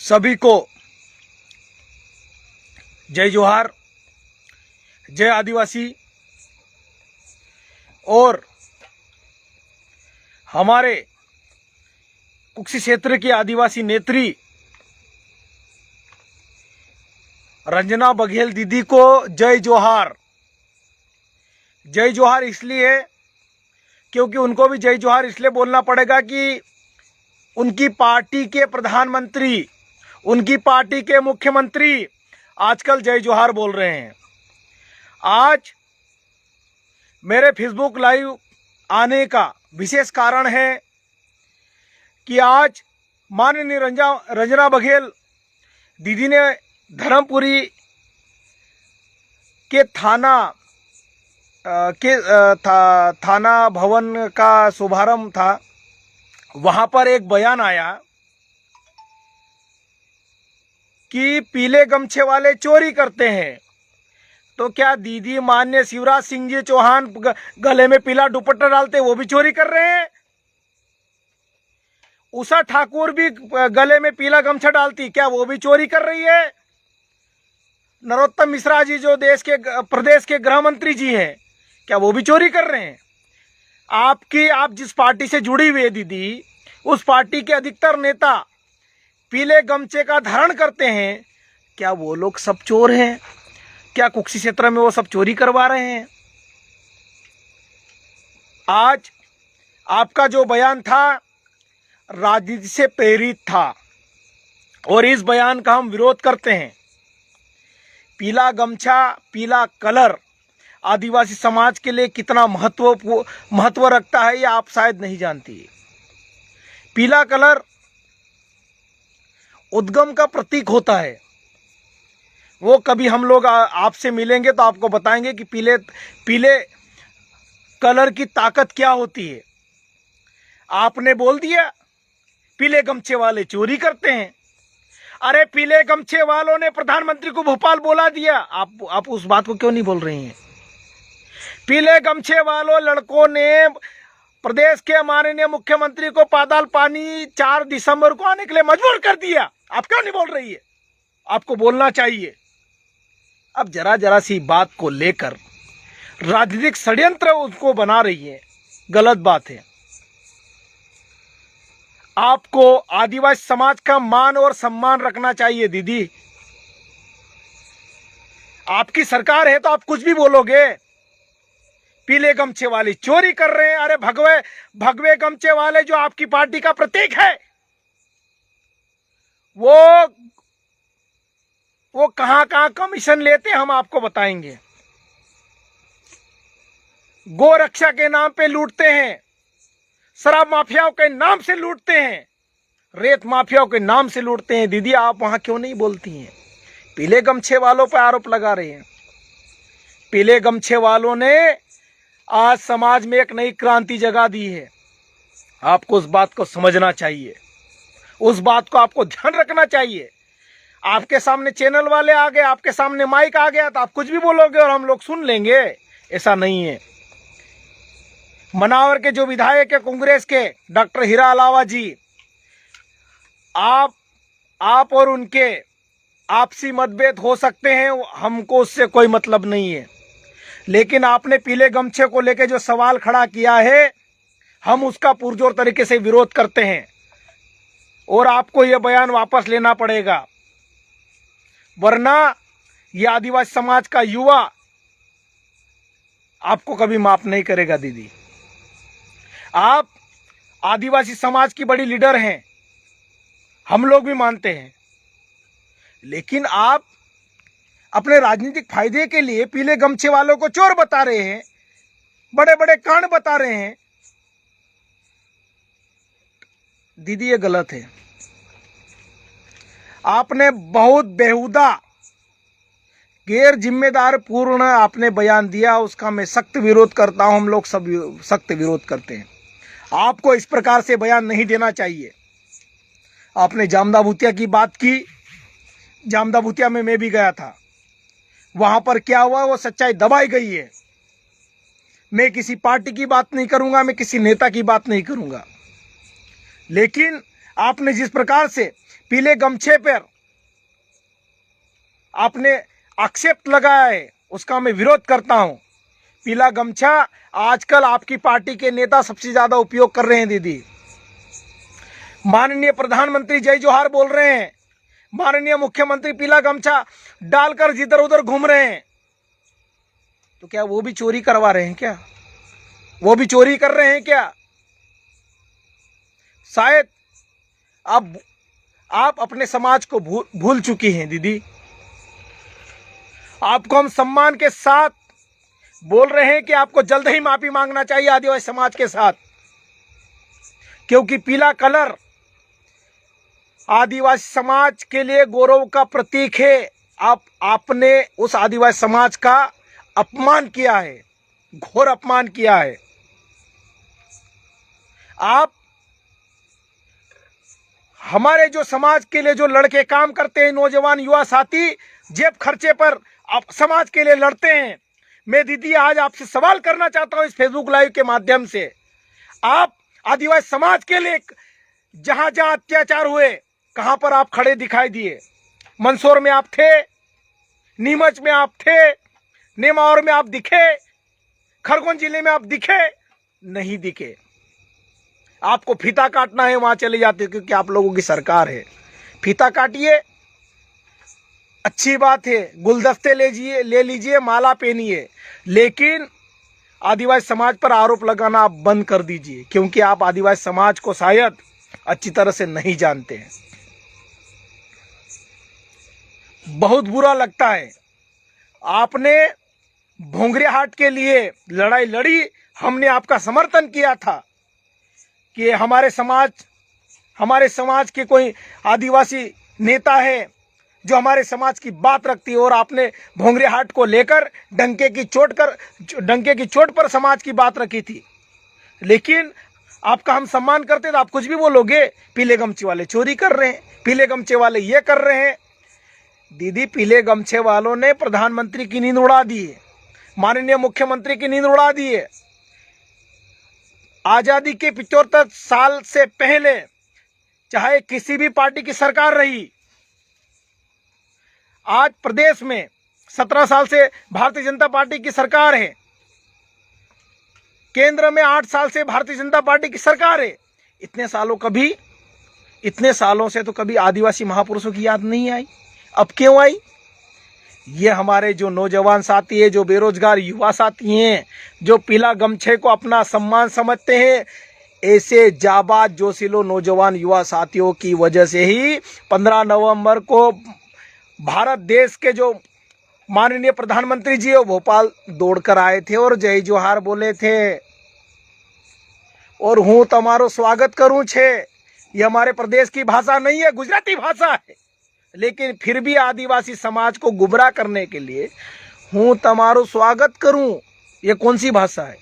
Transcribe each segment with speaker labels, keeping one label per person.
Speaker 1: सभी को जय जोहार, जय आदिवासी। और हमारे कुक्षी क्षेत्र की आदिवासी नेत्री रंजना बघेल दीदी को जय जोहार। जय जोहार इसलिए क्योंकि उनको भी जय जोहार इसलिए बोलना पड़ेगा कि उनकी पार्टी के प्रधानमंत्री, उनकी पार्टी के मुख्यमंत्री आजकल जय जोहार बोल रहे हैं। आज मेरे फेसबुक लाइव आने का विशेष कारण है कि आज माननीय रंजना बघेल दीदी ने धर्मपुरी के थाना भवन का शुभारंभ था। वहां पर एक बयान आया कि पीले गमछे वाले चोरी करते हैं। तो क्या दीदी माननीय शिवराज सिंह जी चौहान गले में पीला दुपट्टा डालते वो भी चोरी कर रहे हैं? उषा ठाकुर भी गले में पीला गमछा डालती, क्या वो भी चोरी कर रही है? नरोत्तम मिश्रा जी जो प्रदेश के गृह मंत्री जी हैं, क्या वो भी चोरी कर रहे हैं? आप जिस पार्टी से जुड़ी हुई है दीदी, उस पार्टी के अधिकतर नेता पीले गमछे का धारण करते हैं। क्या वो लोग सब चोर हैं? क्या कुक्षी क्षेत्र में वो सब चोरी करवा रहे हैं? आज आपका जो बयान था राजनीति से प्रेरित था और इस बयान का हम विरोध करते हैं। पीला गमछा, पीला कलर आदिवासी समाज के लिए कितना महत्व रखता है ये आप शायद नहीं जानती। पीला कलर उद्गम का प्रतीक होता है। वो कभी हम लोग आपसे मिलेंगे तो आपको बताएंगे कि पीले कलर की ताकत क्या होती है। आपने बोल दिया पीले गमछे वाले चोरी करते हैं। अरे पीले गमछे वालों ने प्रधानमंत्री को भोपाल बोला दिया, आप उस बात को क्यों नहीं बोल रही हैं? पीले गमछे वालों लड़कों ने प्रदेश के माननीय मुख्यमंत्री को पाताल पानी 4 दिसंबर को आने के लिए मजबूर कर दिया। आप क्यों नहीं बोल रही है? आपको बोलना चाहिए। अब जरा सी बात को लेकर राजनीतिक षड्यंत्र उसको बना रही है, गलत बात है। आपको आदिवासी समाज का मान और सम्मान रखना चाहिए दीदी। आपकी सरकार है तो आप कुछ भी बोलोगे। पीले गमछे वाले चोरी कर रहे हैं। अरे भगवे गमछे वाले जो आपकी पार्टी का प्रतीक है, वो कहां कमीशन लेते हैं हम आपको बताएंगे। गो रक्षा के नाम पे लूटते हैं, शराब माफियाओं के नाम से लूटते हैं, रेत माफियाओं के नाम से लूटते हैं। दीदी आप वहां क्यों नहीं बोलती हैं? पीले गमछे वालों पर आरोप लगा रहे हैं। पीले गमछे वालों ने आज समाज में एक नई क्रांति जगा दी है। आपको उस बात को समझना चाहिए, उस बात को आपको ध्यान रखना चाहिए। आपके सामने चैनल वाले आ गए, आपके सामने माइक आ गया तो आप कुछ भी बोलोगे और हम लोग सुन लेंगे, ऐसा नहीं है। मनावर के जो विधायक है कांग्रेस के डॉक्टर हीरा अलावा जी, आप और उनके आपसी मतभेद हो सकते हैं, हमको उससे कोई मतलब नहीं है। लेकिन आपने पीले गमछे को लेकर जो सवाल खड़ा किया है, हम उसका पुरजोर तरीके से विरोध करते हैं और आपको यह बयान वापस लेना पड़ेगा, वरना यह आदिवासी समाज का युवा आपको कभी माफ नहीं करेगा दीदी। आप आदिवासी समाज की बड़ी लीडर हैं, हम लोग भी मानते हैं, लेकिन आप अपने राजनीतिक फायदे के लिए पीले गमछे वालों को चोर बता रहे हैं, बड़े बड़े कांड बता रहे हैं। दीदी ये गलत है। आपने बहुत बेहुदा गैर जिम्मेदार पूर्ण आपने बयान दिया, उसका मैं सख्त विरोध करता हूं। हम लोग सब सख्त विरोध करते हैं। आपको इस प्रकार से बयान नहीं देना चाहिए। आपने जामदा भूतिया की बात की, जामदा भूतिया में मैं भी गया था। वहां पर क्या हुआ वो सच्चाई दबाई गई है। मैं किसी पार्टी की बात नहीं करूंगा, मैं किसी नेता की बात नहीं करूंगा, लेकिन आपने जिस प्रकार से पीले गमछे पर आपने आक्षेप लगाया है, उसका मैं विरोध करता हूं। पीला गमछा आजकल आपकी पार्टी के नेता सबसे ज्यादा उपयोग कर रहे हैं दीदी। माननीय प्रधानमंत्री जय जोहार बोल रहे हैं, माननीय मुख्यमंत्री पीला गमछा डालकर जिधर उधर घूम रहे हैं, तो क्या वो भी चोरी करवा रहे हैं? क्या वो भी चोरी कर रहे हैं क्या? शायद अब आप अपने समाज को भूल चुकी हैं दीदी। आपको हम सम्मान के साथ बोल रहे हैं कि आपको जल्द ही माफी मांगना चाहिए आदिवासी समाज के साथ, क्योंकि पीला कलर आदिवासी समाज के लिए गौरव का प्रतीक है। आपने उस आदिवासी समाज का अपमान किया है, घोर अपमान किया है। आप हमारे जो समाज के लिए जो लड़के काम करते हैं, नौजवान युवा साथी जेब खर्चे पर आप समाज के लिए लड़ते हैं। मैं दीदी आज आपसे सवाल करना चाहता हूं इस फेसबुक लाइव के माध्यम से, आप आदिवासी समाज के लिए जहां जहां अत्याचार हुए कहां पर आप खड़े दिखाई दिए? मंदसौर में आप थे, नीमच में आप थे, नेमावर में आप दिखे, खरगोन जिले में आप दिखे? नहीं दिखे। आपको फीता काटना है वहां चले जाते, क्योंकि आप लोगों की सरकार है। फीता काटिए, अच्छी बात है, गुलदस्ते ले लीजिए, माला पहनिए, लेकिन आदिवासी समाज पर आरोप लगाना आप बंद कर दीजिए, क्योंकि आप आदिवासी समाज को शायद अच्छी तरह से नहीं जानते हैं। बहुत बुरा लगता है, आपने भोंगरेहाट के लिए लड़ाई लड़ी, हमने आपका समर्थन किया था कि हमारे समाज के कोई आदिवासी नेता है जो हमारे समाज की बात रखती है, और आपने भोंगरेहाट को लेकर डंके की चोट पर समाज की बात रखी थी। लेकिन आपका हम सम्मान करते तो आप कुछ भी बोलोगे, पीले गमछे वाले चोरी कर रहे हैं, पीले गमछे वाले ये कर रहे हैं। दीदी, पीले गमछे वालों ने प्रधानमंत्री की नींद उड़ा दी है, माननीय मुख्यमंत्री की नींद उड़ा दी है। आजादी के 75 साल से पहले चाहे किसी भी पार्टी की सरकार रही, आज प्रदेश में 17 साल से भारतीय जनता पार्टी की सरकार है, केंद्र में 8 साल से भारतीय जनता पार्टी की सरकार है। इतने सालों से तो कभी आदिवासी महापुरुषों की याद नहीं आई। अब क्यों आई? ये हमारे जो नौजवान साथी है, जो बेरोजगार युवा साथी हैं, जो पीला गमछे को अपना सम्मान समझते हैं, ऐसे जाबाज जोशीलो नौजवान युवा साथियों की वजह से ही 15 नवंबर को भारत देश के जो माननीय प्रधानमंत्री जी वो भोपाल दौड़कर आए थे और जय जोहार बोले थे, और हूँ तुम्हारो स्वागत करूँ छे। ये हमारे प्रदेश की भाषा नहीं है, गुजराती भाषा है, लेकिन फिर भी आदिवासी समाज को गुमराह करने के लिए हूँ तुम्हारो स्वागत करूं, ये कौन सी भाषा है?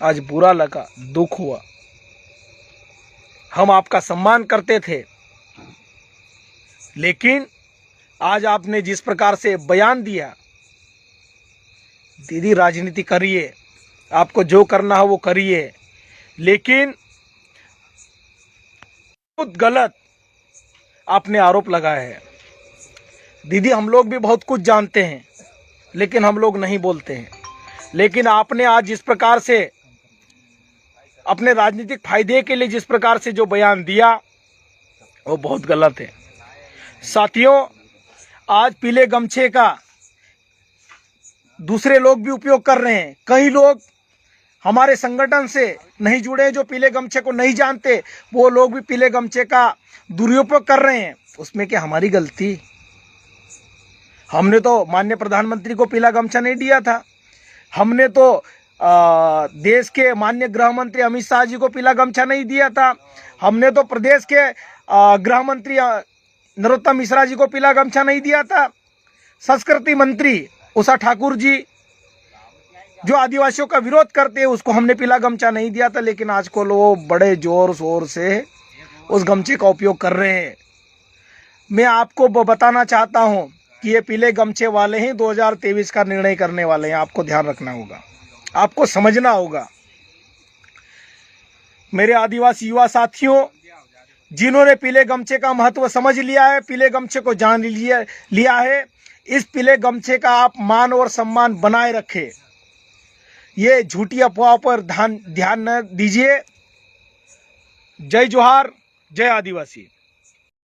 Speaker 1: आज बुरा लगा, दुख हुआ। हम आपका सम्मान करते थे, लेकिन आज आपने जिस प्रकार से बयान दिया, दीदी राजनीति करिए, आपको जो करना है वो करिए, लेकिन बहुत गलत आपने आरोप लगाया है। दीदी, हम लोग भी बहुत कुछ जानते हैं, लेकिन हम लोग नहीं बोलते हैं। लेकिन आपने आज जिस प्रकार से अपने राजनीतिक फायदे के लिए जिस प्रकार से जो बयान दिया, वो बहुत गलत है। साथियों, आज पीले गमछे का दूसरे लोग भी उपयोग कर रहे हैं। कई लोग हमारे संगठन से नहीं जुड़े, जो पीले गमछे को नहीं जानते, वो लोग भी पीले गमछे का दुरुपयोग कर रहे हैं। उसमें क्या हमारी गलती? हमने तो माननीय प्रधानमंत्री को पीला गमछा नहीं दिया था। हमने तो देश के माननीय गृह मंत्री अमित शाह जी को पीला गमछा नहीं दिया था। हमने तो प्रदेश के गृह मंत्री नरोत्तम मिश्रा जी को पीला गमछा नहीं दिया था। संस्कृति मंत्री उषा ठाकुर जी, जो आदिवासियों का विरोध करते हैं, उसको हमने पीला गमछा नहीं दिया था। लेकिन आज को लोग बड़े जोर शोर से उस गमछे का उपयोग कर रहे हैं। मैं आपको बताना चाहता हूं कि ये पीले गमछे वाले ही 2023 का निर्णय करने वाले हैं। आपको ध्यान रखना होगा, आपको समझना होगा। मेरे आदिवासी युवा साथियों, जिन्होंने पीले गमछे का महत्व समझ लिया है, पीले गमछे को जान लिया है, इस पीले गमछे का आप मान और सम्मान बनाए रखें। ये झूठी अफवाह पर ध्यान न दीजिए। जय जोहार, जय आदिवासी।